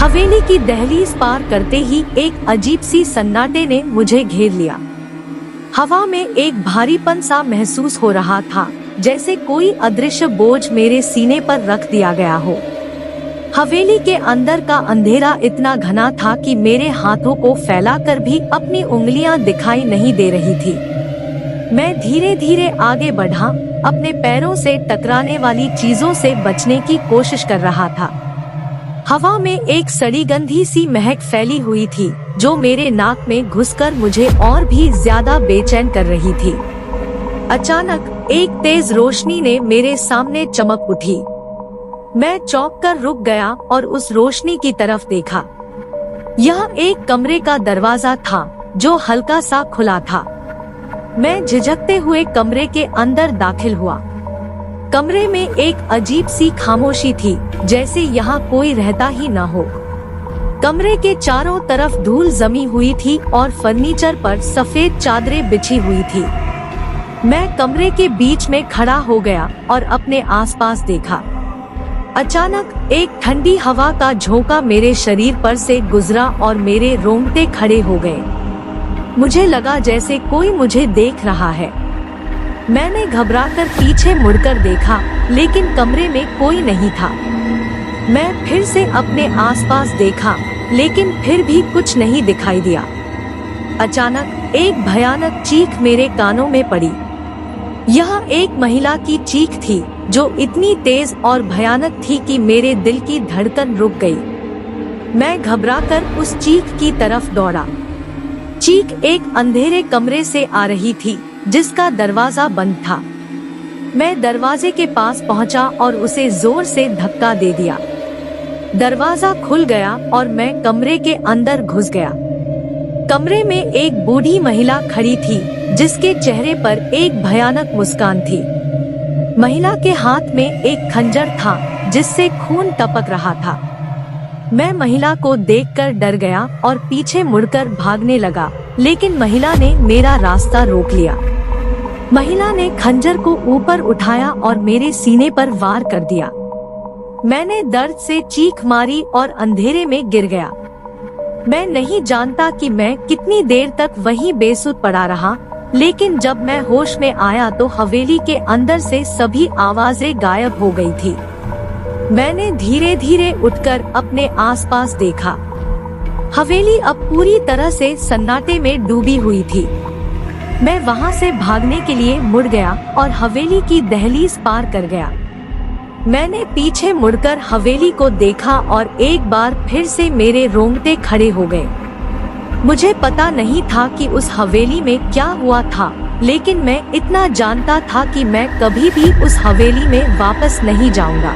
हवेली की दहलीज पार करते ही एक अजीब सी सन्नाटे ने मुझे घेर लिया। हवा में एक भारीपन सा महसूस हो रहा था, जैसे कोई अदृश्य बोझ मेरे सीने पर रख दिया गया हो। हवेली के अंदर का अंधेरा इतना घना था कि मेरे हाथों को फैलाकर भी अपनी उंगलियां दिखाई नहीं दे रही थी। मैं धीरे धीरे आगे बढ़ा, अपने पैरों से टकराने वाली चीजों से बचने की कोशिश कर रहा था। हवा में एक सड़ी गंधी सी महक फैली हुई थी, जो मेरे नाक में घुसकर मुझे और भी ज्यादा बेचैन कर रही थी। अचानक एक तेज रोशनी ने मेरे सामने चमक उठी। मैं चौंक कर रुक गया और उस रोशनी की तरफ देखा। यह एक कमरे का दरवाजा था, जो हल्का सा खुला था। मैं झिझकते हुए कमरे के अंदर दाखिल हुआ। कमरे में एक अजीब सी खामोशी थी, जैसे यहाँ कोई रहता ही न हो। कमरे के चारों तरफ धूल जमी हुई थी और फर्नीचर पर सफेद चादरें बिछी हुई थी। मैं कमरे के बीच में खड़ा हो गया और अपने आसपास देखा। अचानक एक ठंडी हवा का झोंका मेरे शरीर पर से गुजरा और मेरे रोंगटे खड़े हो गए। मुझे लगा जैसे कोई मुझे देख रहा है। मैंने घबराकर पीछे मुड़कर देखा, लेकिन कमरे में कोई नहीं था। मैं फिर से अपने आसपास देखा, लेकिन फिर भी कुछ नहीं दिखाई दिया। अचानक एक भयानक चीख मेरे कानों में पड़ी। यह एक महिला की चीख थी, जो इतनी तेज और भयानक थी कि मेरे दिल की धड़कन रुक गई। मैं घबराकर उस चीख की तरफ दौड़ा। चीख एक अंधेरे कमरे से आ रही थी, जिसका दरवाजा बंद था। मैं दरवाजे के पास पहुंचा और उसे जोर से धक्का दे दिया। दरवाजा खुल गया और मैं कमरे के अंदर घुस गया। कमरे में एक बूढ़ी महिला खड़ी थी, जिसके चेहरे पर एक भयानक मुस्कान थी। महिला के हाथ में एक खंजर था, जिससे खून टपक रहा था। मैं महिला को देखकर डर गया और पीछे मुड़कर भागने लगा, लेकिन महिला ने मेरा रास्ता रोक लिया। महिला ने खंजर को ऊपर उठाया और मेरे सीने पर वार कर दिया। मैंने दर्द से चीख मारी और अंधेरे में गिर गया। मैं नहीं जानता कि मैं कितनी देर तक वहीं बेसुध पड़ा रहा, लेकिन जब मैं होश में आया तो हवेली के अंदर से सभी आवाजें गायब हो गई थी। मैंने धीरे धीरे उठकर अपने आसपास देखा। हवेली अब पूरी तरह से सन्नाटे में डूबी हुई थी। मैं वहां से भागने के लिए मुड़ गया और हवेली की दहलीज पार कर गया। मैंने पीछे मुड़कर हवेली को देखा और एक बार फिर से मेरे रोंगटे खड़े हो गए। मुझे पता नहीं था कि उस हवेली में क्या हुआ था, लेकिन मैं इतना जानता था कि मैं कभी भी उस हवेली में वापस नहीं जाऊंगा।